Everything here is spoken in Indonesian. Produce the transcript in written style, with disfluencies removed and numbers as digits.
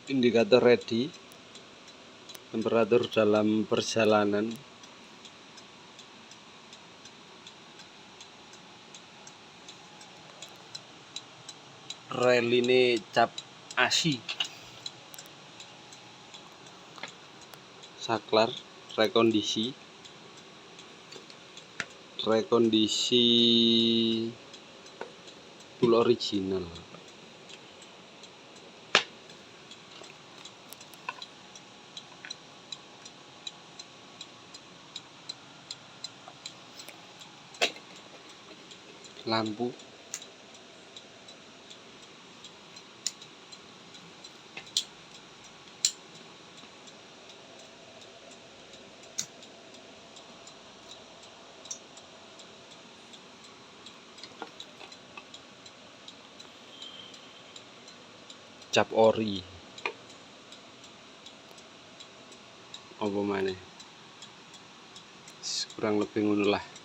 Indikator ready, temperatur dalam perjalanan, rel ini cap ASI, saklar, rekondisi tool original. Lampu, cap ori, apa maneh kurang lebih ngono lah.